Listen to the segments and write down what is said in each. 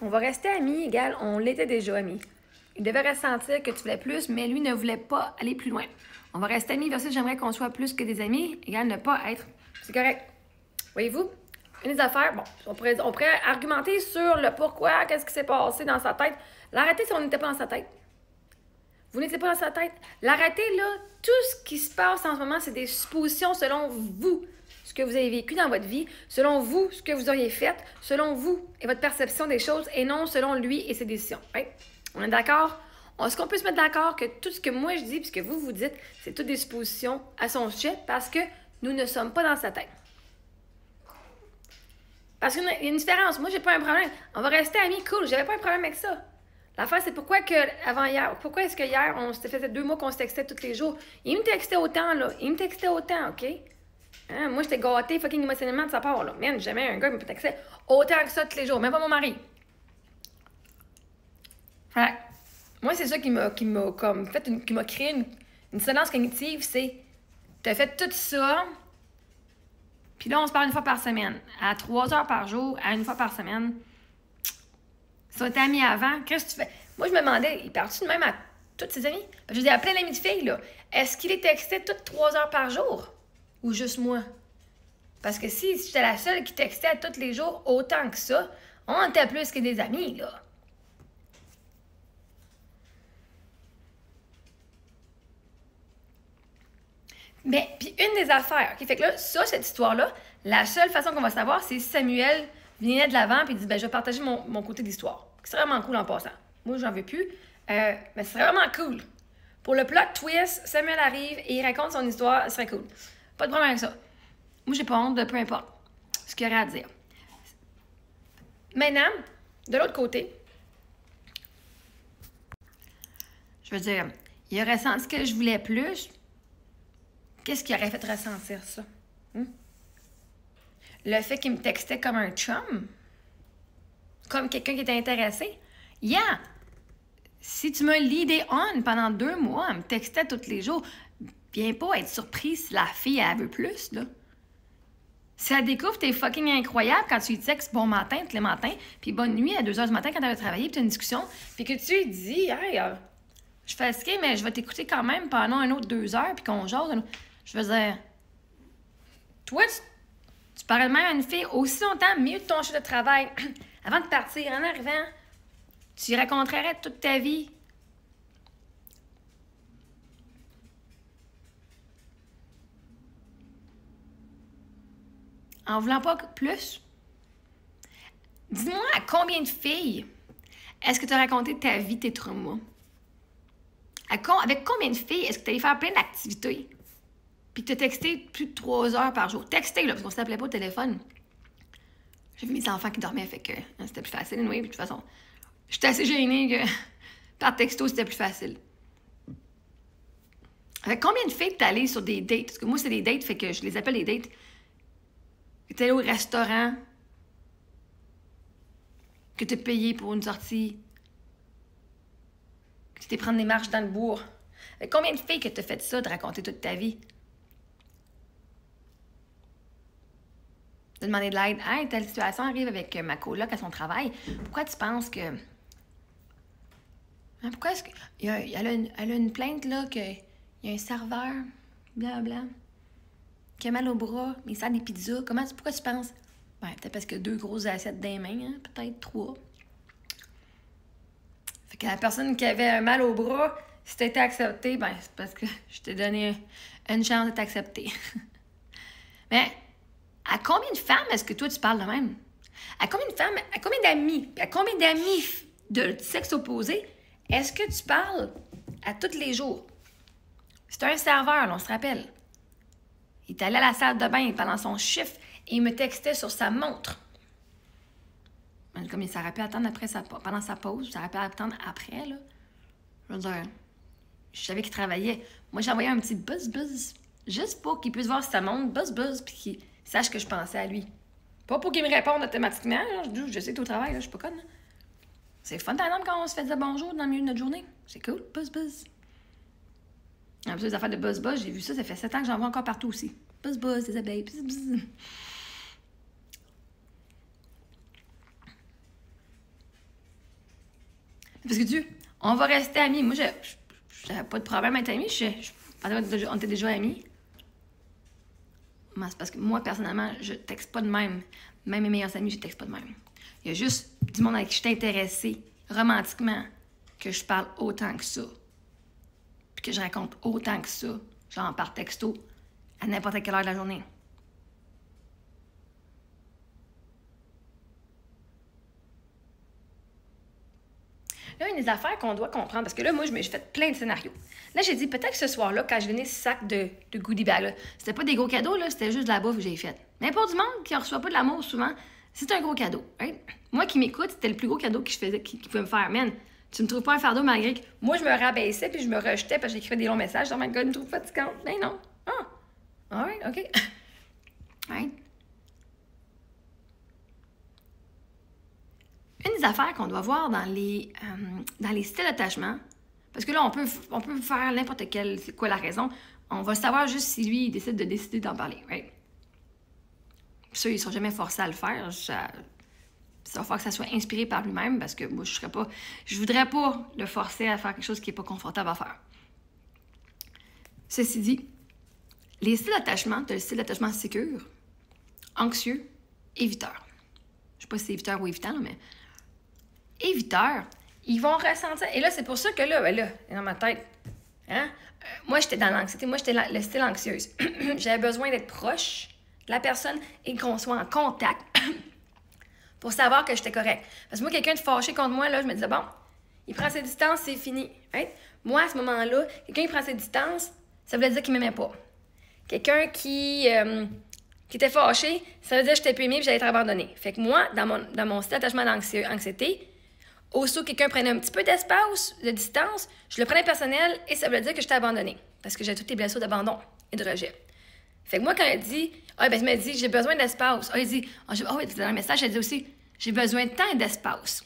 On va rester amis, égal, on l'était déjà amis. Il devait ressentir que tu voulais plus, mais lui ne voulait pas aller plus loin. On va rester amis versus j'aimerais qu'on soit plus que des amis, égal, ne pas être. C'est correct. Voyez-vous? Une des affaires, bon, on pourrait argumenter sur le pourquoi, qu'est-ce qui s'est passé dans sa tête. L'arrêter si on n'était pas dans sa tête. Vous n'étiez pas dans sa tête. L'arrêter, là, tout ce qui se passe en ce moment, c'est des suppositions selon vous, ce que vous avez vécu dans votre vie, selon vous, ce que vous auriez fait, selon vous et votre perception des choses, et non selon lui et ses décisions. Right? On est d'accord? Est-ce qu'on peut se mettre d'accord que tout ce que moi je dis, puis ce que vous dites, c'est toutes des suppositions à son sujet parce que nous ne sommes pas dans sa tête? Parce qu'il y a une différence. Moi, j'ai pas un problème. On va rester amis, cool. J'avais pas un problème avec ça. L'affaire, c'est pourquoi est-ce que hier, on s'était fait 2 mois qu'on se textait tous les jours. Il me textait autant, là. Il me textait autant, OK? Hein? Moi, j'étais gâtée fucking émotionnellement de sa part, là. Man, jamais un gars me textait autant que ça tous les jours. Même pas mon mari. Fait moi, c'est ça qui m'a comme fait qui m'a créé une dissonance cognitive, c'est t'as fait tout ça, puis là, on se parle une fois par semaine, à 3 heures par jour, à une fois par semaine. Si on était amis avant, qu'est-ce que tu fais? Moi, je me demandais, il parle-tu de même à tous ses amis? Je dis à plein d'amis de filles, là. Est-ce qu'il les textait toutes 3 heures par jour? Ou juste moi? Parce que si j'étais la seule qui textait à tous les jours autant que ça, on était plus que des amis, là. Mais, puis une des affaires, OK, fait que là, ça, cette histoire-là, la seule façon qu'on va savoir, c'est si Samuel venait de l'avant et dit, ben, je vais partager mon côté d'histoire. C'est vraiment cool en passant. Moi, j'en veux plus. Mais c'est vraiment cool. Pour le plot twist, Samuel arrive et il raconte son histoire, ce serait cool. Pas de problème avec ça. Moi, j'ai pas honte de peu importe ce qu'il y aurait à dire. Maintenant, de l'autre côté, je veux dire, il aurait senti que je voulais plus. Qu'est-ce qui aurait fait ressentir ça? Le fait qu'il me textait comme un chum? Comme quelqu'un qui était intéressé? Yeah! Si tu m'as leadé on pendant 2 mois, elle me textait tous les jours, viens pas être surprise si la fille, elle veut plus, là. Si elle découvre t'es fucking incroyable quand tu lui textes bon matin tous les matins, puis bonne nuit à 2 heures du matin quand elle va travailler, puis t'as une discussion, puis que tu lui dis, hey, je suis fatiguée, mais je vais t'écouter quand même pendant un autre 2 heures, puis qu'on jase. Je veux dire, toi, tu parlais de même à une fille aussi longtemps, mieux de ton chiffre de travail, avant de partir, en arrivant, tu y raconterais toute ta vie. En voulant pas plus. Dis-moi à combien de filles est-ce que tu as raconté ta vie, tes traumas? Avec combien de filles est-ce que tu allé faire plein d'activités? Puis que tu as texté plus de 3 heures par jour. Texté, là, parce qu'on s'appelait pas au téléphone. J'avais mes enfants qui dormaient, fait que c'était plus facile. Oui, de toute façon, j'étais assez gênée que par texto, c'était plus facile. Avec combien de filles t'es allé sur des dates? Parce que moi, c'est des dates, fait que je les appelle les dates. T'es allé au restaurant, que t'as payé pour une sortie, que tu t'es prendre des marches dans le bourg. Avec combien de filles que t'as fait ça, de raconter toute ta vie? De demander de l'aide. Hey, telle situation arrive avec ma coloc à son travail. Pourquoi tu penses que. Hein, pourquoi est-ce que. Elle a une plainte, là, qu'il y a un serveur, blablabla, qui a mal au bras, mais il sert des pizzas. Pourquoi tu penses? Ben, peut-être parce que 2 grosses assiettes dans les mains, hein? Peut-être 3. Fait que la personne qui avait un mal au bras, si t'as été acceptée, ben, c'est parce que je t'ai donné une chance de t'accepter. Mais. À combien de femmes est-ce que toi, tu parles de même? À combien de femmes, à combien d'amis, à combien d'amis de sexe opposé est-ce que tu parles à tous les jours? C'est un serveur, là, on se rappelle. Il est allé à la salle de bain pendant son chiffre et il me textait sur sa montre. Comme il s'aurait pu attendre pendant sa pause, ça aurait pu attendre après, là. Je veux dire, je savais qu'il travaillait. Moi, j'envoyais un petit buzz, juste pour qu'il puisse voir sa montre, buzz, puis qu'il sache que je pensais à lui. Pas pour qu'il me réponde automatiquement. Là. Je sais que t'es au travail, là, je suis pas conne. Là. C'est fun, par exemple, quand on se fait dire bonjour dans le milieu de notre journée. C'est cool, buzz. En plus, les affaires de buzz, j'ai vu ça, ça fait 7 ans que j'en vois encore partout aussi. Buzz, des abeilles, buzz. Parce que on va rester amis. Moi, j'avais pas de problème à être amis. On était déjà amis. C'est parce que moi, personnellement, je texte pas de même. Même mes meilleurs amis, je texte pas de même. Il y a juste du monde avec qui je suis intéressée romantiquement que je parle autant que ça. Puis que je raconte autant que ça. Genre par texto à n'importe quelle heure de la journée. Là, il y a des affaires qu'on doit comprendre. Parce que là, moi, j'ai fait plein de scénarios. Là, j'ai dit, peut-être que ce soir-là, quand je venais ce sac de goodie bag, c'était pas des gros cadeaux, là, c'était juste de la bouffe que j'ai faite. Mais pour du monde qui ne reçoit pas de l'amour souvent, c'est un gros cadeau. Hein? Moi qui m'écoute, c'était le plus gros cadeau qu'il pouvait me faire. Man, tu me trouves pas un fardeau malgré que moi, je me rabaissais puis je me rejetais parce que j'écrivais des longs messages. Oh my God, il me trouve fatigante. Ben non. Ah, alright, OK. Right. Une des affaires qu'on doit voir dans les styles d'attachement, parce que là, on peut faire n'importe quel, c'est quoi la raison, on va savoir juste si lui, il décide d'en parler, right? Puis ça, ils ne sont jamais forcés à le faire. Ça va falloir que ça soit inspiré par lui-même, parce que moi, je voudrais pas le forcer à faire quelque chose qui n'est pas confortable à faire. Ceci dit, les styles d'attachement, tu as le style d'attachement sécure, anxieux, éviteur. Je sais pas si c'est éviteur ou évitant, mais éviteurs, ils vont ressentir. Et là, c'est pour ça que là, dans ma tête, hein? Moi, j'étais dans l'anxiété. Moi, j'étais le style anxieuse. J'avais besoin d'être proche de la personne et qu'on soit en contact pour savoir que j'étais correcte. Parce que moi, quelqu'un de fâché contre moi, là, je me disais, bon, il prend ses distances, c'est fini. Right? Moi, à ce moment-là, quelqu'un qui prend ses distances, ça voulait dire qu'il m'aimait pas. Quelqu'un qui était fâché, ça veut dire que j'étais plus aimée et j'allais être abandonnée. Fait que moi, dans mon style d'attachement d'anxiété, aussitôt que quelqu'un prenait un petit peu d'espace, de distance, je le prenais personnel et ça voulait dire que j'étais abandonnée. Parce que j'avais toutes les blessures d'abandon et de rejet. Fait que moi, quand elle dit, il m'a dit, j'ai besoin d'espace. Il dit, oui, dans le message, elle dit aussi, j'ai besoin de temps et d'espace.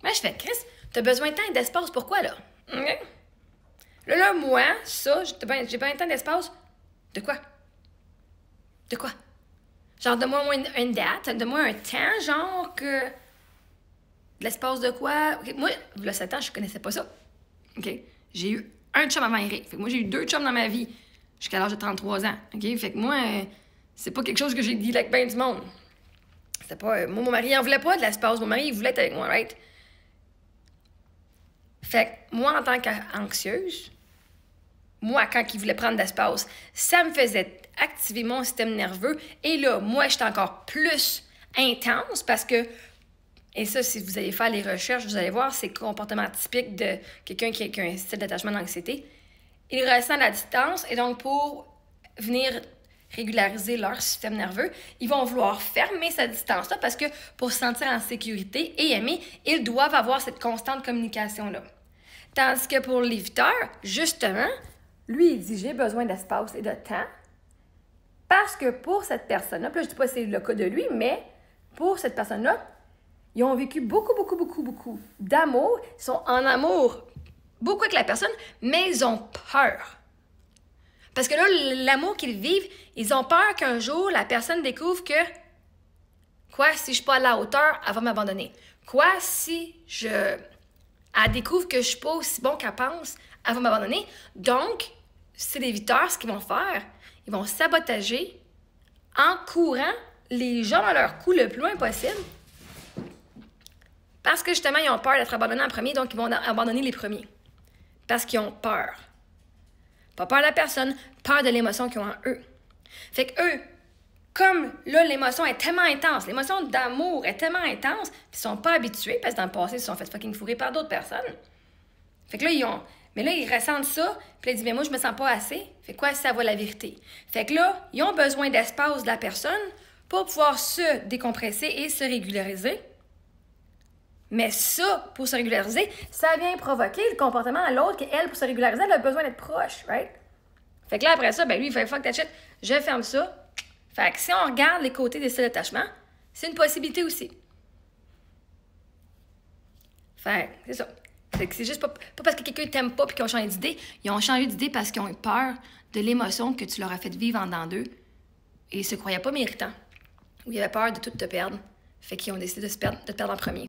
Moi, je fais, Chris, t'as besoin de temps et d'espace, pourquoi, là? Okay? Là, moi, ça, j'ai besoin de temps et d'espace. De quoi? De quoi? Genre, donne-moi une date, donne-moi un temps, genre que. De l'espace de quoi? Okay, moi, il y a 7 ans, je connaissais pas ça. OK? J'ai eu un chum avant Eric. Fait que moi, j'ai eu 2 chums dans ma vie jusqu'à l'âge de 33 ans. OK? Fait que moi, c'est pas quelque chose que j'ai dit avec ben du monde. C'était pas. Moi, mon mari, il en voulait pas de l'espace. Mon mari, il voulait être avec moi, right? Fait que moi, en tant qu'anxieuse, moi, quand il voulait prendre d'espace, ça me faisait activer mon système nerveux. Et là, moi, j'étais encore plus intense parce que. Et ça, si vous allez faire les recherches, vous allez voir ces comportements typiques de quelqu'un qui a un style d'attachement d'anxiété. Ils ressentent la distance et donc pour venir régulariser leur système nerveux, ils vont vouloir fermer cette distance-là parce que pour se sentir en sécurité et aimer, ils doivent avoir cette constante communication-là. Tandis que pour l'éviteur, justement, lui, il dit « j'ai besoin d'espace et de temps » parce que pour cette personne-là, puis là, je ne dis pas que c'est le cas de lui, mais pour cette personne-là, ils ont vécu beaucoup d'amour. Ils sont en amour beaucoup avec la personne, mais ils ont peur. Parce que là, l'amour qu'ils vivent, ils ont peur qu'un jour, la personne découvre que, quoi, si je ne suis pas à la hauteur, elle va m'abandonner. Quoi, si elle découvre que je ne suis pas aussi bon qu'elle pense, elle va m'abandonner. Donc, c'est les éviteurs, ce qu'ils vont faire, ils vont sabotager en courant les gens dans leur cou le plus loin possible. Parce que justement, ils ont peur d'être abandonnés en premier, donc ils vont abandonner les premiers. Parce qu'ils ont peur. Pas peur de la personne, peur de l'émotion qu'ils ont en eux. Fait que eux, comme là, l'émotion est tellement intense, l'émotion d'amour est tellement intense, ils sont pas habitués, parce que dans le passé, ils se sont fait fucking fourrer par d'autres personnes. Fait que là, ils ressentent ça, puis ils disent, mais moi, je me sens pas assez. Fait que quoi, ça va la vérité. Fait que là, ils ont besoin d'espace de la personne pour pouvoir se décompresser et se régulariser. Mais ça, pour se régulariser, ça vient provoquer le comportement à l'autre qu'elle, pour se régulariser, elle a besoin d'être proche, right? Fait que là, après ça, ben lui, il fait « fuck that shit », je ferme ça. Fait que si on regarde les côtés des styles d'attachement, c'est une possibilité aussi. Fait que c'est ça. Fait que c'est juste pas parce que quelqu'un t'aime pas puis qu'ils ont changé d'idée. Ils ont changé d'idée parce qu'ils ont eu peur de l'émotion que tu leur as fait vivre en dedans d'eux. Et ils se croyaient pas méritants. Ou ils avaient peur de tout te perdre. Fait qu'ils ont décidé de te perdre en premier.